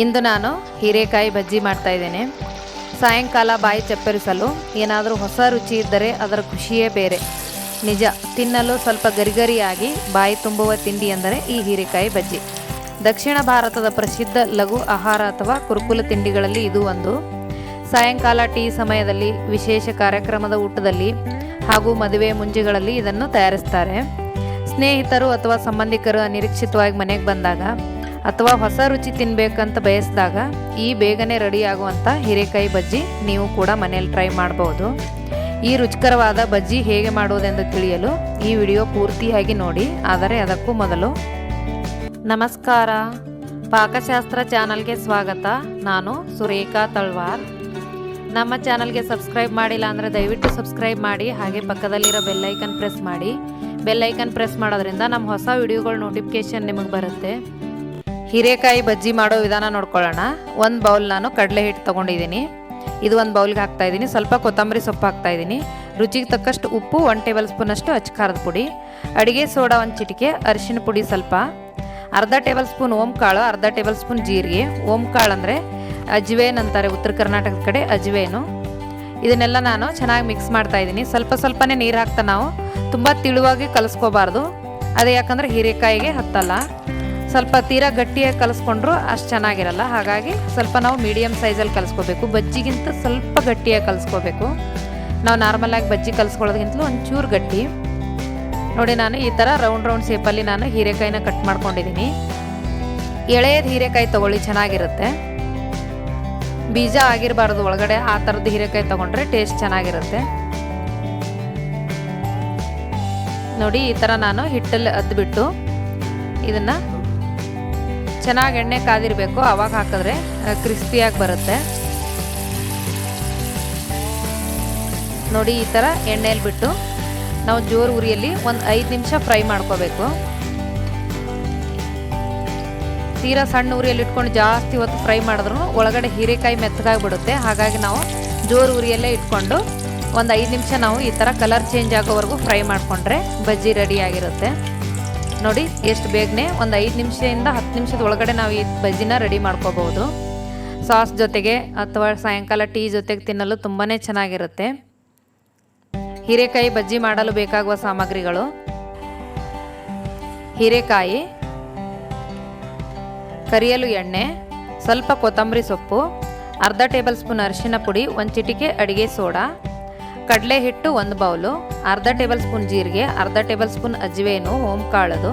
ಇಂದು ನಾನು ಹೀರೆಕಾಯಿ ಬಜ್ಜಿ ಮಾಡ್ತಾ ಇದ್ದೇನೆ. ಸಾಯಂಕಾಲ ಬಾಯಿ ಚಪ್ಪರಿಸಲು ಏನಾದರೂ ಹೊಸ ರುಚಿ ಇದ್ದರೆ ಅದರ ಖುಷಿಯೇ ಬೇರೆ. ನಿಜ, ತಿನ್ನಲು ಸ್ವಲ್ಪ ಗರಿಗರಿಯಾಗಿ ಬಾಯಿ ತುಂಬುವ ತಿಂಡಿ ಎಂದರೆ ಈ ಹೀರೆಕಾಯಿ ಬಜ್ಜಿ. ದಕ್ಷಿಣ ಭಾರತದ ಪ್ರಸಿದ್ಧ ಲಘು ಆಹಾರ ಅಥವಾ ಕುರುಕುಲು ತಿಂಡಿಗಳಲ್ಲಿ ಇದು ಒಂದು. ಸಾಯಂಕಾಲ ಟೀ ಸಮಯದಲ್ಲಿ, ವಿಶೇಷ ಕಾರ್ಯಕ್ರಮದ ಊಟದಲ್ಲಿ ಹಾಗೂ ಮದುವೆ ಮುಂಜಿಗಳಲ್ಲಿ ಇದನ್ನು ತಯಾರಿಸ್ತಾರೆ. ಸ್ನೇಹಿತರು ಅಥವಾ ಸಂಬಂಧಿಕರು ಅನಿರೀಕ್ಷಿತವಾಗಿ ಮನೆಗೆ ಬಂದಾಗ ಅಥವಾ ಹೊಸ ರುಚಿ ತಿನ್ನಬೇಕಂತ ಬಯಸಿದಾಗ ಈ ಬೇಗನೆ ರೆಡಿಯಾಗುವಂಥ ಹೀರೆಕಾಯಿ ಬಜ್ಜಿ ನೀವು ಕೂಡ ಮನೆಯಲ್ಲಿ ಟ್ರೈ ಮಾಡಬಹುದು. ಈ ರುಚಿಕರವಾದ ಬಜ್ಜಿ ಹೇಗೆ ಮಾಡುವುದೆಂದು ತಿಳಿಯಲು ಈ ವಿಡಿಯೋ ಪೂರ್ತಿಯಾಗಿ ನೋಡಿ. ಆದರೆ ಅದಕ್ಕೂ ಮೊದಲು ನಮಸ್ಕಾರ, ಪಾಕಶಾಸ್ತ್ರ ಚಾನಲ್ಗೆ ಸ್ವಾಗತ. ನಾನು ಸುರೇಖಾ ತಳ್ವಾರ್. ನಮ್ಮ ಚಾನಲ್ಗೆ ಸಬ್ಸ್ಕ್ರೈಬ್ ಮಾಡಿಲ್ಲ ಅಂದರೆ ದಯವಿಟ್ಟು ಸಬ್ಸ್ಕ್ರೈಬ್ ಮಾಡಿ, ಹಾಗೆ ಪಕ್ಕದಲ್ಲಿರೋ ಬೆಲ್ಲೈಕನ್ ಪ್ರೆಸ್ ಮಾಡಿ. ಬೆಲ್ಲೈಕನ್ ಪ್ರೆಸ್ ಮಾಡೋದ್ರಿಂದ ನಮ್ಮ ಹೊಸ ವಿಡಿಯೋಗಳ ನೋಟಿಫಿಕೇಷನ್ ನಿಮಗೆ ಬರುತ್ತೆ. ಹೀರೆಕಾಯಿ ಬಜ್ಜಿ ಮಾಡೋ ವಿಧಾನ ನೋಡ್ಕೊಳ್ಳೋಣ. ಒಂದು ಬೌಲ್ ನಾನು ಕಡಲೆ ಹಿಟ್ಟು ತೊಗೊಂಡಿದ್ದೀನಿ. ಇದು ಒಂದು ಬೌಲ್ಗೆ ಹಾಕ್ತಾಯಿದ್ದೀನಿ. ಸ್ವಲ್ಪ ಕೊತ್ತಂಬರಿ ಸೊಪ್ಪು ಹಾಕ್ತಾಯಿದ್ದೀನಿ. ರುಚಿಗೆ ತಕ್ಕಷ್ಟು ಉಪ್ಪು, 1 ಟೇಬಲ್ ಸ್ಪೂನಷ್ಟು ಅಚ್ಚಕಾರದ ಪುಡಿ, ಅಡುಗೆ ಸೋಡಾ 1 ಚಿಟಿಕೆ, ಅರಿಶಿನ ಪುಡಿ ಸ್ವಲ್ಪ, ಅರ್ಧ ಟೇಬಲ್ ಸ್ಪೂನ್ ಓಂಕಾಳು, ಅರ್ಧ ಟೇಬಲ್ ಸ್ಪೂನ್ ಜೀರಿಗೆ. ಓಂಕಾಳು ಅಂದರೆ ಅಜ್ವೇನ್ ಅಂತಾರೆ ಉತ್ತರ ಕರ್ನಾಟಕದ ಕಡೆ, ಅಜ್ವೇನು. ಇದನ್ನೆಲ್ಲ ನಾನು ಚೆನ್ನಾಗಿ ಮಿಕ್ಸ್ ಮಾಡ್ತಾಯಿದ್ದೀನಿ. ಸ್ವಲ್ಪನೇ ನೀರು ಹಾಕ್ತಾ ನಾವು ತುಂಬ ತಿಳುವಾಗಿ ಕಲಿಸ್ಕೋಬಾರ್ದು. ಅದೇ ಯಾಕಂದರೆ ಹೀರೆಕಾಯಿಗೆ ಹತ್ತಲ್ಲ. ಸ್ವಲ್ಪ ತೀರಾ ಗಟ್ಟಿಯಾಗಿ ಕಲಿಸ್ಕೊಂಡ್ರು ಅಷ್ಟು ಚೆನ್ನಾಗಿರಲ್ಲ. ಹಾಗಾಗಿ ಸ್ವಲ್ಪ ನಾವು ಮೀಡಿಯಮ್ ಸೈಜಲ್ಲಿ ಕಲಿಸ್ಕೋಬೇಕು. ಬಜ್ಜಿಗಿಂತ ಸ್ವಲ್ಪ ಗಟ್ಟಿಯಾಗಿ ಕಲಿಸ್ಕೋಬೇಕು. ನಾವು ನಾರ್ಮಲಾಗಿ ಬಜ್ಜಿ ಕಲಿಸ್ಕೊಳ್ಳೋದಕ್ಕಿಂತಲೂ ಒಂಚೂರು ಗಟ್ಟಿ. ನೋಡಿ, ನಾನು ಈ ಥರ ರೌಂಡ್ ಶೇಪಲ್ಲಿ ನಾನು ಹೀರೆಕಾಯಿನ ಕಟ್ ಮಾಡ್ಕೊಂಡಿದ್ದೀನಿ. ಎಳೆಯದ ಹೀರೆಕಾಯಿ ತೊಗೊಳ್ಳಿ, ಚೆನ್ನಾಗಿರುತ್ತೆ. ಬೀಜ ಆಗಿರಬಾರ್ದು ಒಳಗಡೆ. ಆ ಥರದ್ದು ಹೀರೆಕಾಯಿ ತೊಗೊಂಡ್ರೆ ಟೇಸ್ಟ್ ಚೆನ್ನಾಗಿರುತ್ತೆ. ನೋಡಿ, ಈ ಥರ ನಾನು ಹಿಟ್ಟಲ್ಲಿ ಅದ್ಬಿಟ್ಟು ಇದನ್ನು ಚೆನ್ನಾಗಿ ಎಣ್ಣೆ ಕಾದಿರಬೇಕು. ಆವಾಗ ಹಾಕಿದ್ರೆ ಕ್ರಿಸ್ಪಿಯಾಗಿ ಬರುತ್ತೆ. ನೋಡಿ, ಈ ಥರ ಎಣ್ಣೆಯಲ್ಲಿ ಬಿಟ್ಟು ನಾವು ಜೋರು ಉರಿಯಲ್ಲಿ ಒಂದು 5 ನಿಮಿಷ ಫ್ರೈ ಮಾಡ್ಕೋಬೇಕು. ತೀರಾ ಸಣ್ಣ ಉರಿಯಲ್ಲಿ ಇಟ್ಕೊಂಡು ಜಾಸ್ತಿ ಹೊತ್ತು ಫ್ರೈ ಮಾಡಿದ್ರು ಒಳಗಡೆ ಹೀರೆಕಾಯಿ ಮೆತ್ತಗಾಗಿಬಿಡುತ್ತೆ. ಹಾಗಾಗಿ ನಾವು ಜೋರು ಉರಿಯಲ್ಲೇ ಇಟ್ಕೊಂಡು ಒಂದು 5 ನಿಮಿಷ ನಾವು ಈ ಥರ ಕಲರ್ ಚೇಂಜ್ ಆಗೋವರೆಗೂ ಫ್ರೈ ಮಾಡಿಕೊಂಡ್ರೆ ಬಜ್ಜಿ ರೆಡಿಯಾಗಿರುತ್ತೆ. ನೋಡಿ, ಎಷ್ಟು ಬೇಗನೆ ಒಂದು 5 ನಿಮಿಷದಿಂದ 10 ನಿಮಿಷದ ಒಳಗಡೆ ನಾವು ಈ ಬಜ್ಜಿನ ರೆಡಿ ಮಾಡ್ಕೋಬಹುದು. ಸಾಸ್ ಜೊತೆಗೆ ಅಥವಾ ಸಾಯಂಕಾಲ ಟೀ ಜೊತೆಗೆ ತಿನ್ನಲು ತುಂಬಾ ಚೆನ್ನಾಗಿರುತ್ತೆ. ಹೀರೆಕಾಯಿ ಬಜ್ಜಿ ಮಾಡಲು ಬೇಕಾಗುವ ಸಾಮಗ್ರಿಗಳು: ಹೀರೆಕಾಯಿ, ಕರಿಯಲು ಎಣ್ಣೆ, ಸ್ವಲ್ಪ ಕೊತ್ತಂಬರಿ ಸೊಪ್ಪು, ಅರ್ಧ ಟೇಬಲ್ ಸ್ಪೂನ್ ಅರಿಶಿನ ಪುಡಿ, 1 ಚಿಟಿಕೆ ಅಡುಗೆ ಸೋಡಾ, ಕಡಲೆ ಹಿಟ್ಟು 1 ಬೌಲು, ಅರ್ಧ ಟೇಬಲ್ ಸ್ಪೂನ್ ಜೀರಿಗೆ, ಅರ್ಧ ಟೇಬಲ್ ಸ್ಪೂನ್ ಅಜ್ವೇನು, ಓಂಕಾಳದು,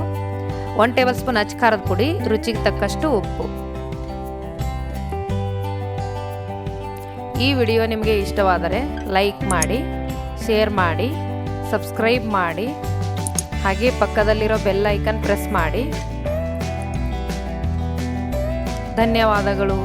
1 ಟೇಬಲ್ ಸ್ಪೂನ್ ಅಚ್ಚಕಾರದ ಪುಡಿ, ರುಚಿಗೆ ತಕ್ಕಷ್ಟು ಉಪ್ಪು. ಈ ವಿಡಿಯೋ ನಿಮಗೆ ಇಷ್ಟವಾದರೆ ಲೈಕ್ ಮಾಡಿ, ಶೇರ್ ಮಾಡಿ, ಸಬ್ಸ್ಕ್ರೈಬ್ ಮಾಡಿ, ಹಾಗೆ ಪಕ್ಕದಲ್ಲಿರೋ ಬೆಲ್ ಐಕನ್ ಪ್ರೆಸ್ ಮಾಡಿ. ಧನ್ಯವಾದಗಳು.